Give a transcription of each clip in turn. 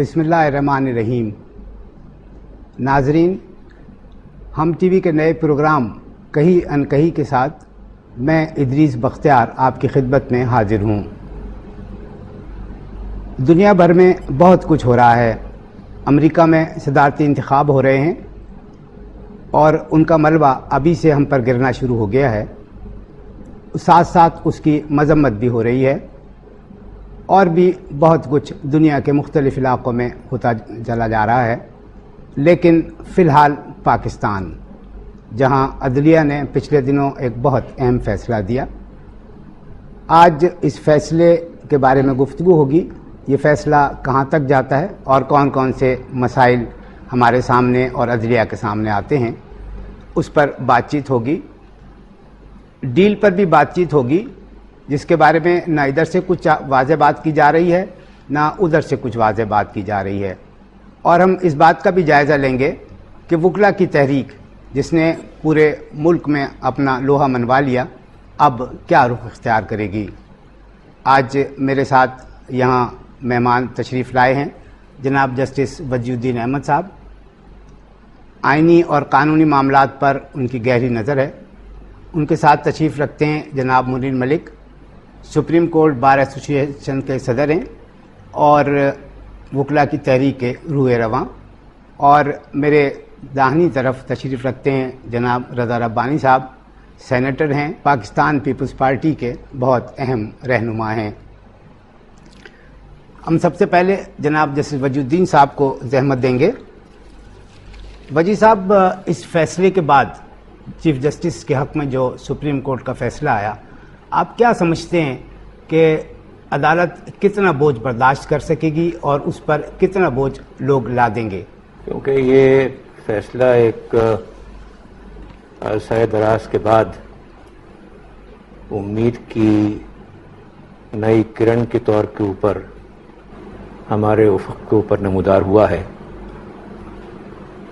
بسم اللہ الرحمن الرحیم۔ ناظرین، ہم ٹی وی کے نئے پروگرام کہیں ان کہیں کے ساتھ میں ادریس بختیار آپ کی خدمت میں حاضر ہوں۔ دنیا بھر میں بہت کچھ ہو رہا ہے۔ امریکہ میں صدارتی انتخاب ہو رہے ہیں اور ان کا ملبہ ابھی سے ہم پر گرنا شروع ہو گیا ہے، ساتھ ساتھ اس کی مذمت بھی ہو رہی ہے، اور بھی بہت کچھ دنیا کے مختلف علاقوں میں ہوتا چلا جا رہا ہے۔ لیکن فی الحال پاکستان، جہاں عدلیہ نے پچھلے دنوں ایک بہت اہم فیصلہ دیا، آج اس فیصلے کے بارے میں گفتگو ہوگی۔ یہ فیصلہ کہاں تک جاتا ہے اور کون کون سے مسائل ہمارے سامنے اور عدلیہ کے سامنے آتے ہیں، اس پر بات چیت ہوگی۔ ڈیل پر بھی بات چیت ہوگی، جس کے بارے میں نہ ادھر سے کچھ واضح بات کی جا رہی ہے، نہ ادھر سے کچھ واضح بات کی جا رہی ہے۔ اور ہم اس بات کا بھی جائزہ لیں گے کہ وکلا کی تحریک، جس نے پورے ملک میں اپنا لوہا منوا لیا، اب کیا رخ اختیار کرے گی۔ آج میرے ساتھ یہاں مہمان تشریف لائے ہیں جناب جسٹس وجی الدین احمد صاحب۔ آئینی اور قانونی معاملات پر ان کی گہری نظر ہے۔ ان کے ساتھ تشریف رکھتے ہیں جناب منیر ملک، سپریم کورٹ بار ایسوسی ایشن کے صدر ہیں اور وکلا کی تحریک کے روح رواں۔ اور میرے داہنی طرف تشریف رکھتے ہیں جناب رضا ربانی صاحب، سینیٹر ہیں، پاکستان پیپلز پارٹی کے بہت اہم رہنما ہیں۔ ہم سب سے پہلے جناب جسٹس وجی الدین صاحب کو زحمت دیں گے۔ وجی صاحب، اس فیصلے کے بعد چیف جسٹس کے حق میں جو سپریم کورٹ کا فیصلہ آیا، آپ کیا سمجھتے ہیں کہ عدالت کتنا بوجھ برداشت کر سکے گی اور اس پر کتنا بوجھ لوگ لا دیں گے؟ کیونکہ یہ فیصلہ ایک عرصہ دراز کے بعد امید کی نئی کرن کے طور کے اوپر ہمارے افق کے اوپر نمودار ہوا ہے،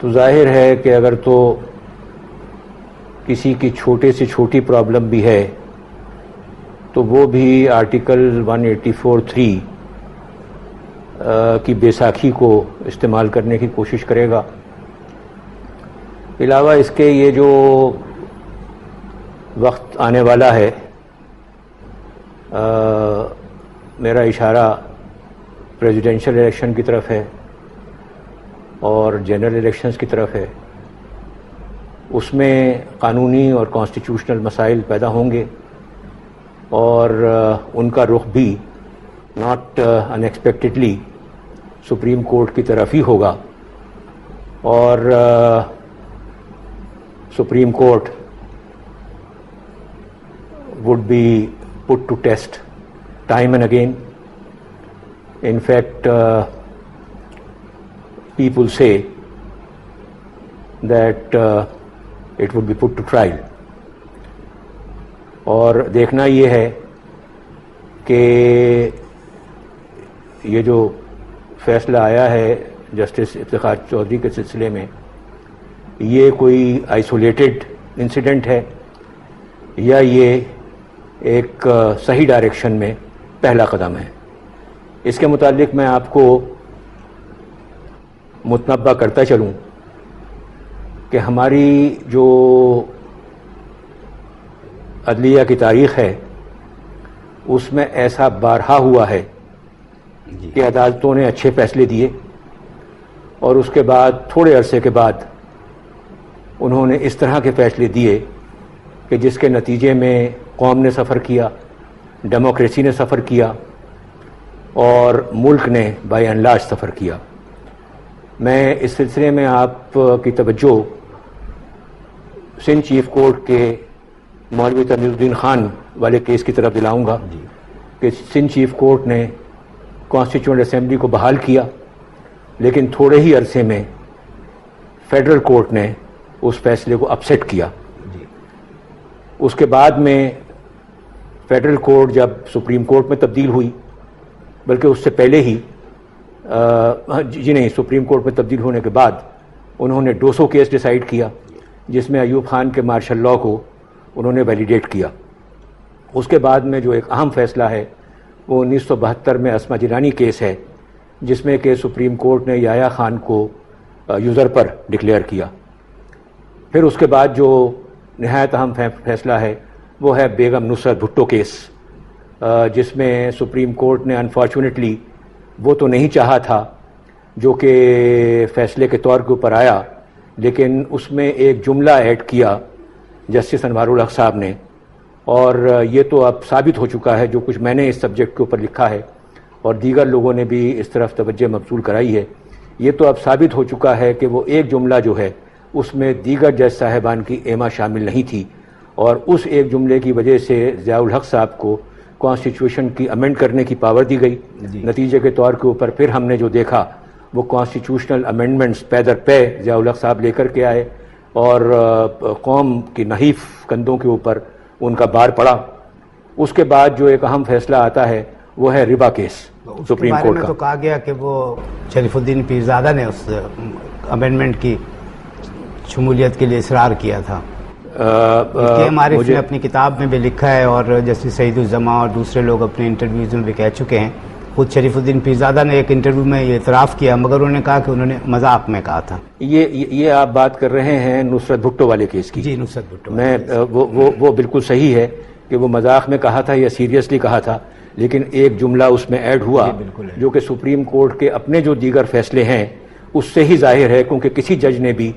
تو ظاہر ہے کہ اگر تو کسی کی چھوٹے سے چھوٹی پرابلم بھی ہے تو وہ بھی آرٹیکل 184(3) کی بیساکھی کو استعمال کرنے کی کوشش کرے گا۔ علاوہ اس کے یہ جو وقت آنے والا ہے، میرا اشارہ پریزیڈنشل الیکشن کی طرف ہے اور جنرل الیکشنز کی طرف ہے، اس میں قانونی اور کانسٹیٹیوشنل مسائل پیدا ہوں گے اور ان کا رخ بھی not in expectedly supreme court کی طرف ہی ہوگا، اور supreme court would be put to test time and again. In fact, people say that it would be put to trial. اور دیکھنا یہ ہے کہ یہ جو فیصلہ آیا ہے جسٹس افتخار چودھری کے سلسلے میں، یہ کوئی آئسولیٹڈ انسیڈنٹ ہے یا یہ ایک صحیح ڈائریکشن میں پہلا قدم ہے۔ اس کے متعلق میں آپ کو متنبہ کرتا چلوں کہ ہماری جو عدلیہ کی تاریخ ہے، اس میں ایسا بارہا ہوا ہے کہ عدالتوں نے اچھے فیصلے دیے اور اس کے بعد تھوڑے عرصے کے بعد انہوں نے اس طرح کے فیصلے دیے کہ جس کے نتیجے میں قوم نے سفر کیا، ڈیموکریسی نے سفر کیا اور ملک نے بائی اینڈ لارج سفر کیا۔ میں اس سلسلے میں آپ کی توجہ سندھ چیف کورٹ کے مولوی تمیز الدین خان والے کیس کی طرف دلاؤں گا کہ سندھ چیف کورٹ نے کانسٹیٹیوئنٹ اسمبلی کو بحال کیا، لیکن تھوڑے ہی عرصے میں فیڈرل کورٹ نے اس فیصلے کو اپسیٹ کیا۔ اس کے بعد میں فیڈرل کورٹ جب سپریم کورٹ میں تبدیل ہوئی، بلکہ اس سے پہلے ہی سپریم کورٹ میں تبدیل ہونے کے بعد انہوں نے 200 کیس ڈیسائیڈ کیا، جس میں ایوب خان کے مارشل لاء کو انہوں نے ویلیڈیٹ کیا۔ اس کے بعد میں جو ایک اہم فیصلہ ہے وہ 1972 میں اسما جیلانی کیس ہے، جس میں کہ سپریم کورٹ نے یحییٰ خان کو یوزر پر ڈکلیئر کیا. پھر اس کے بعد جو نہایت اہم فیصلہ ہے وہ ہے بیگم نصرت بھٹو کیس، جس میں سپریم کورٹ نے انفارچونیٹلی وہ تو نہیں چاہا تھا جو کہ فیصلے کے طور کے اوپر آیا، لیکن اس میں ایک جملہ ایڈ کیا جسٹس انوار الحق صاحب نے، اور یہ تو اب ثابت ہو چکا ہے جو کچھ میں نے اس سبجیکٹ کے اوپر لکھا ہے اور دیگر لوگوں نے بھی اس طرف توجہ مبذول کرائی ہے، یہ تو اب ثابت ہو چکا ہے کہ وہ ایک جملہ جو ہے اس میں دیگر جج صاحبان کی ایما شامل نہیں تھی، اور اس ایک جملے کی وجہ سے ضیاء الحق صاحب کو کانسٹیٹیوشن کی امینڈ کرنے کی پاور دی گئی. نتیجے کے طور کے اوپر پھر ہم نے جو دیکھا وہ کانسٹیٹیوشنل امینڈمنٹس پے در پے ضیاء الحق صاحب لے کر کے آئے اور قوم کی نحیف کندھوں کے اوپر ان کا بار پڑا. اس کے بعد جو ایک اہم فیصلہ آتا ہے وہ ہے ربا کیس سپریم کورٹ کا. تو کہا گیا کہ وہ شریف الدین پیرزادہ نے اس امینڈمنٹ کی شمولیت کے لیے اصرار کیا تھا. کے ایم عارف نے اپنی کتاب میں بھی لکھا ہے اور جسٹس سعید الزماں اور دوسرے لوگ اپنے انٹرویوز میں بھی کہہ چکے ہیں. خود شریف الدین پیرزادہ نے ایک انٹرویو میں یہ اعتراف کیا، مگر انہوں نے کہا کہ انہوں نے مذاق میں کہا تھا. یہ آپ بات کر رہے ہیں نصرت بھٹو والے کیس کی؟ جی، نصرت بھٹو. میں وہ بالکل صحیح ہے کہ وہ مذاق میں کہا تھا یا سیریسلی کہا تھا، لیکن ایک جملہ اس میں ایڈ ہوا جو کہ سپریم کورٹ کے اپنے جو دیگر فیصلے ہیں اس سے ہی ظاہر ہے، کیونکہ کسی جج نے بھی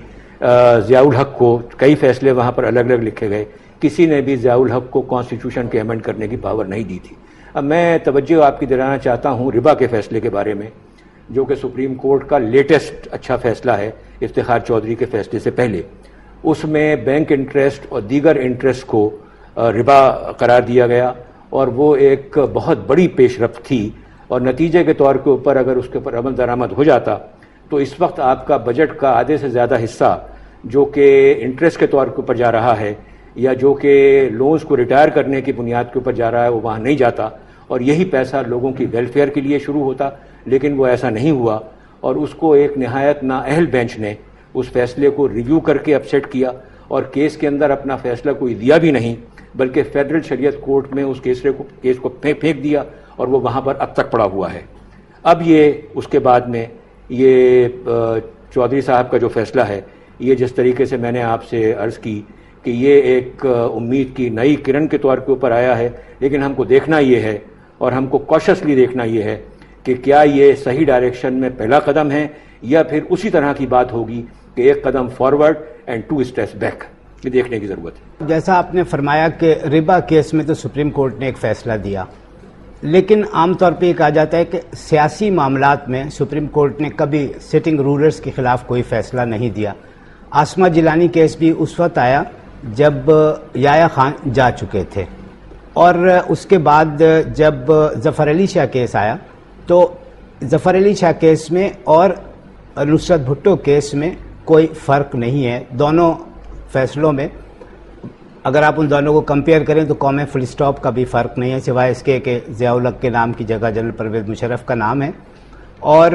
ضیاء الحق کو، کئی فیصلے وہاں پر الگ الگ لکھے گئے، کسی نے بھی ضیاء الحق کو کانسٹیٹیوشن کے امینڈ کرنے کی پاور نہیں دی تھی. اب میں توجہ آپ کی دلانا چاہتا ہوں ربا کے فیصلے کے بارے میں، جو کہ سپریم کورٹ کا لیٹسٹ اچھا فیصلہ ہے افتخار چودھری کے فیصلے سے پہلے. اس میں بینک انٹرسٹ اور دیگر انٹرسٹ کو ربا قرار دیا گیا، اور وہ ایک بہت بڑی پیش رفت تھی، اور نتیجے کے طور کے اوپر اگر اس کے اوپر عمل درآمد ہو جاتا تو اس وقت آپ کا بجٹ کا آدھے سے زیادہ حصہ جو کہ انٹرسٹ کے طور کے اوپر جا رہا ہے یا جو کہ لونز کو ریٹائر کرنے کی بنیاد کے اوپر جا رہا ہے وہ وہاں نہیں جاتا، اور یہی پیسہ لوگوں کی ویلفیئر کے لیے شروع ہوتا. لیکن وہ ایسا نہیں ہوا، اور اس کو ایک نہایت نااہل بینچ نے اس فیصلے کو ریویو کر کے اپسیٹ کیا، اور کیس کے اندر اپنا فیصلہ کوئی دیا بھی نہیں بلکہ فیڈرل شریعت کورٹ میں اس کیس کو پھینک دیا، اور وہ وہاں پر اب تک پڑا ہوا ہے. اب یہ اس کے بعد میں یہ چودھری صاحب کا جو فیصلہ ہے، یہ جس طریقے سے میں نے آپ سے عرض کی کہ یہ ایک امید کی نئی کرن کے طور کے اوپر آیا ہے، لیکن ہم کو دیکھنا یہ ہے اور ہم کو کوششلی دیکھنا یہ ہے کہ کیا یہ صحیح ڈائریکشن میں پہلا قدم ہے یا پھر اسی طرح کی بات ہوگی کہ ایک قدم فارورڈ اینڈ 2 اسٹیپس بیک. یہ دیکھنے کی ضرورت ہے. جیسا آپ نے فرمایا کہ ربا کیس میں تو سپریم کورٹ نے ایک فیصلہ دیا، لیکن عام طور پہ یہ کہا جاتا ہے کہ سیاسی معاملات میں سپریم کورٹ نے کبھی سٹنگ رولرز کے خلاف کوئی فیصلہ نہیں دیا. عاصمہ جیلانی کیس بھی اس وقت آیا جب یحییٰ خان جا چکے تھے، اور اس کے بعد جب ظفر علی شاہ کیس آیا تو ظفر علی شاہ کیس میں اور نصرت بھٹو کیس میں کوئی فرق نہیں ہے. دونوں فیصلوں میں اگر آپ ان دونوں کو کمپیئر کریں تو قوم فل اسٹاپ کا بھی فرق نہیں ہے، سوائے اس کے کہ ضیاء الحق کے نام کی جگہ جنرل پرویز مشرف کا نام ہے. اور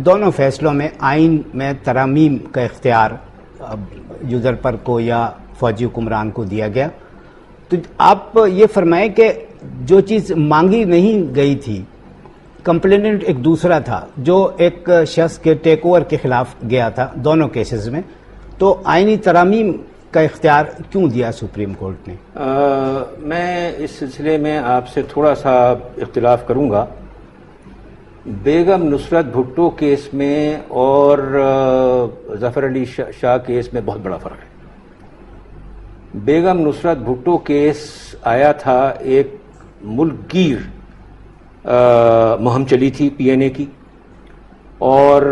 دونوں فیصلوں میں آئین میں ترامیم کا اختیار یوزر پر کو یا فوجی حکمران کو دیا گیا. تو آپ یہ فرمائیں کہ جو چیز مانگی نہیں گئی تھی، کمپلیننٹ ایک دوسرا تھا جو ایک شخص کے ٹیک اوور کے خلاف گیا تھا دونوں کیسز میں، تو آئینی ترامیم کا اختیار کیوں دیا سپریم کورٹ نے؟ میں اس سلسلے میں آپ سے تھوڑا سا اختلاف کروں گا. بیگم نصرت بھٹو کیس میں اور ظفر علی شاہ کیس میں بہت بڑا فرق ہے. بیگم نصرت بھٹو کیس آیا تھا ایک ملک گیر مہم چلی تھی پی این اے کی، اور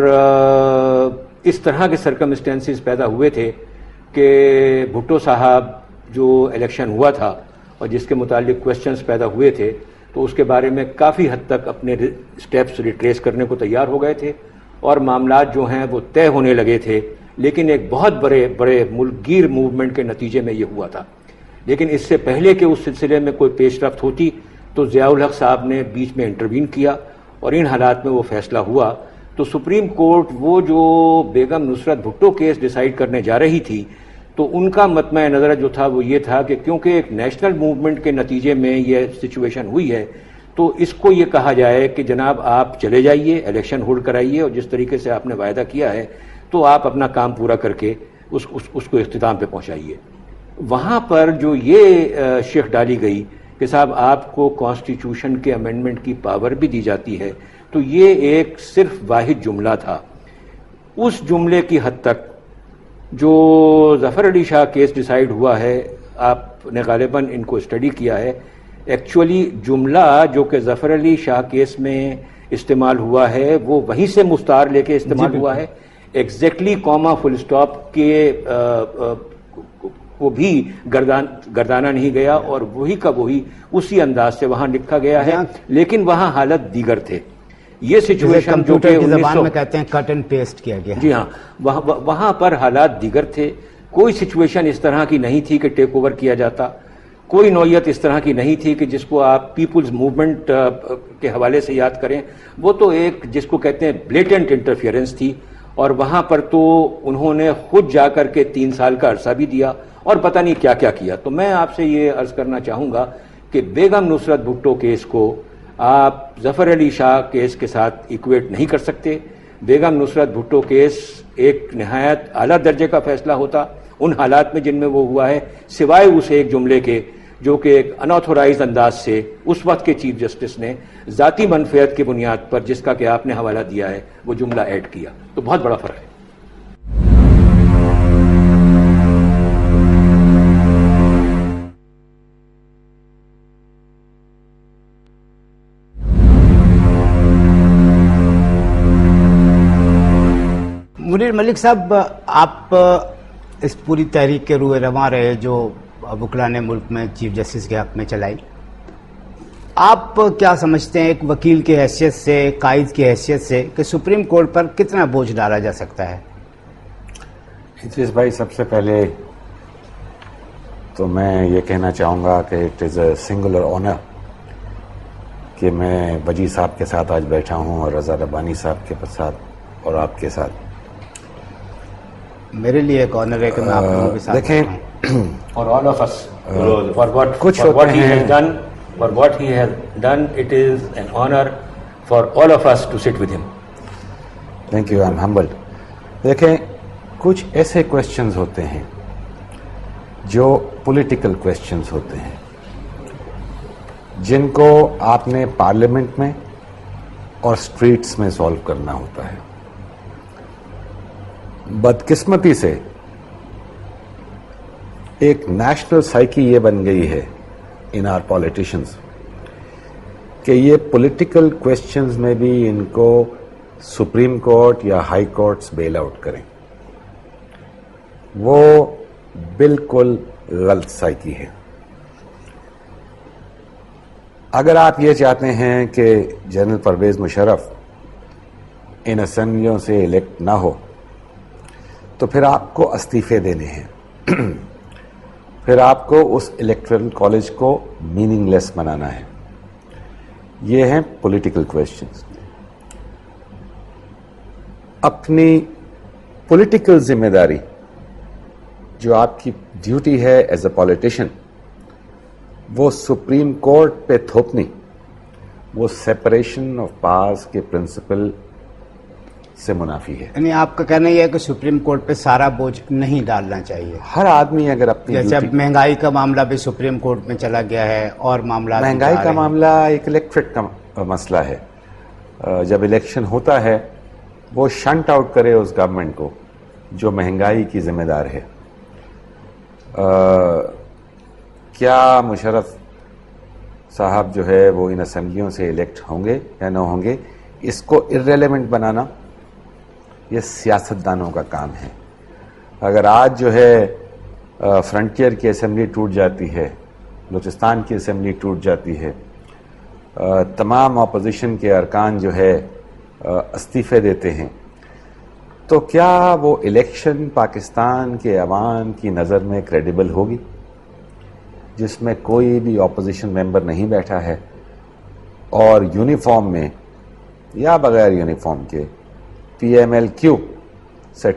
اس طرح کے سرکمسٹینسز پیدا ہوئے تھے کہ بھٹو صاحب جو الیکشن ہوا تھا اور جس کے متعلق کوشچنز پیدا ہوئے تھے تو اس کے بارے میں کافی حد تک اپنے سٹیپس ریٹریس کرنے کو تیار ہو گئے تھے، اور معاملات جو ہیں وہ طے ہونے لگے تھے. لیکن ایک بہت بڑے ملک گیر موومنٹ کے نتیجے میں یہ ہوا تھا. لیکن اس سے پہلے کہ اس سلسلے میں کوئی پیش رفت ہوتی تو ضیاء الحق صاحب نے بیچ میں انٹروین کیا، اور ان حالات میں وہ فیصلہ ہوا. تو سپریم کورٹ وہ جو بیگم نصرت بھٹو کیس ڈیسائیڈ کرنے جا رہی تھی تو ان کا مطمع نظر جو تھا وہ یہ تھا کہ کیونکہ ایک نیشنل موومنٹ کے نتیجے میں یہ سچویشن ہوئی ہے تو اس کو یہ کہا جائے کہ جناب آپ چلے جائیے, الیکشن ہولڈ کرائیے, اور جس طریقے سے آپ نے وعدہ کیا ہے تو آپ اپنا کام پورا کر کے اس کو اختتام پہ پہنچائیے. وہاں پر جو یہ شیخ ڈالی گئی کہ صاحب آپ کو کانسٹیٹیوشن کے امینڈمنٹ کی پاور بھی دی جاتی ہے, تو یہ ایک صرف واحد جملہ تھا. اس جملے کی حد تک جو ظفر علی شاہ کیس ڈیسائیڈ ہوا ہے, آپ نے غالباً ان کو اسٹڈی کیا ہے, ایکچولی جملہ جو کہ ظفر علی شاہ کیس میں استعمال ہوا ہے وہ وہیں سے مستعار لے کے استعمال ہوا ہے. ایگزیکٹلی کاما فل اسٹاپ کے وہ بھی گردانہ نہیں گیا, اور وہی کا وہی اسی انداز سے وہاں لکھا گیا ہے, لیکن وہاں حالت دیگر تھے. یہ سچویشن جو کہ زبان میں کہتے ہیں کٹ اینڈ پیسٹ کیا گیا, جی ہاں, وہاں پر حالات دیگر تھے. کوئی سچویشن اس طرح کی نہیں تھی کہ ٹیک اوور کیا جاتا, کوئی نوعیت اس طرح کی نہیں تھی کہ جس کو آپ پیپلز موومنٹ کے حوالے سے یاد کریں. وہ تو ایک جس کو کہتے ہیں بلیٹنٹ انٹرفیئرنس تھی, اور وہاں پر تو انہوں نے خود جا کر کے 3 سال کا عرصہ بھی دیا اور پتہ نہیں کیا کیا کیا. تو میں آپ سے یہ عرض کرنا چاہوں گا کہ بیگم نصرت بھٹو کیس کو آپ ظفر علی شاہ کیس کے ساتھ ایکویٹ نہیں کر سکتے. بیگم نصرت بھٹو کیس ایک نہایت اعلیٰ درجے کا فیصلہ ہوتا ان حالات میں جن میں وہ ہوا ہے, سوائے اس ایک جملے کے جو کہ ایک انآتھورائزڈ انداز سے اس وقت کے چیف جسٹس نے ذاتی منفعت کی بنیاد پر, جس کا کہ آپ نے حوالہ دیا ہے, وہ جملہ ایڈ کیا. تو بہت بڑا فرق ہے. منیر ملک صاحب, آپ اس پوری تحریک کے روئے رواں رہے جو وکلاء نے ملک میں چیف جسٹس کے حق میں چلائی. آپ کیا سمجھتے ہیں ایک وکیل کی حیثیت سے, قائد کی حیثیت سے, کہ سپریم کورٹ پر کتنا بوجھ ڈالا جا سکتا ہے؟ ادریس بھائی, سب سے پہلے تو میں یہ کہنا چاہوں گا کہ it is a singular owner کہ میں وجی صاحب کے ساتھ آج بیٹھا ہوں, اور رضا ربانی صاحب کے ساتھ اور آپ کے ساتھ. میرے لیے ایک آنر ہے کہ میں آپ لوگوں کے ساتھ دیکھیں, For all of us, for کچھ what he has done, it is an honor for all of us to sit with him. Thank you, I am humbled. دیکھیں, کچھ ایسے کویشچنز ہوتے ہیں جو پولیٹیکل کویشچنز ہوتے ہیں جن کو آپ نے پارلیمنٹ میں اور اسٹریٹس میں سالو کرنا ہوتا ہے. بدقسمتی سے ایک نیشنل سائیکی یہ بن گئی ہے ان آر پولیٹیشنز کہ یہ پولیٹیکل کویشچنز میں بھی ان کو سپریم کورٹ یا ہائی کورٹس بیل آؤٹ کریں. وہ بالکل غلط سائیکی ہے. اگر آپ یہ چاہتے ہیں کہ جنرل پرویز مشرف ان اسمبلیوں سے الیکٹ نہ ہو تو پھر آپ کو استعفے دینے ہیں, پھر آپ کو اس الیکٹرل کالج کو میننگ لیس بنانا ہے. یہ ہیں پولیٹیکل کویشچنز. اپنی پولیٹیکل ذمہ داری جو آپ کی ڈیوٹی ہے ایز اے پولیٹیشین, وہ سپریم کورٹ پہ تھوپنی, وہ سیپریشن آف پاورز کے پرنسپل سے منافی ہے. یعنی آپ کا کہنا یہ ہے کہ سپریم کورٹ پہ سارا بوجھ نہیں ڈالنا چاہیے. ہر آدمی اگر اپنی جیسے اب مہنگائی کا معاملہ بھی سپریم کورٹ میں چلا گیا ہے, اور معاملات مہنگائی کا معاملہ ایک الیکٹرک کا مسئلہ ہے. جب الیکشن ہوتا ہے وہ شنٹ آؤٹ کرے اس گورنمنٹ کو جو مہنگائی کی ذمہ دار ہے. کیا مشرف صاحب جو ہے وہ ان اسمبلیوں سے الیکٹ ہوں گے یا نہ ہوں گے, اس کو ارریلیونٹ بنانا یہ سیاستدانوں کا کام ہے. اگر آج جو ہے فرنٹیئر کی اسمبلی ٹوٹ جاتی ہے, بلوچستان کی اسمبلی ٹوٹ جاتی ہے, تمام اپوزیشن کے ارکان جو ہے استعفے دیتے ہیں, تو کیا وہ الیکشن پاکستان کے عوام کی نظر میں کریڈیبل ہوگی جس میں کوئی بھی اپوزیشن ممبر نہیں بیٹھا ہے اور یونیفارم میں یا بغیر یونیفارم کے PMLQ سے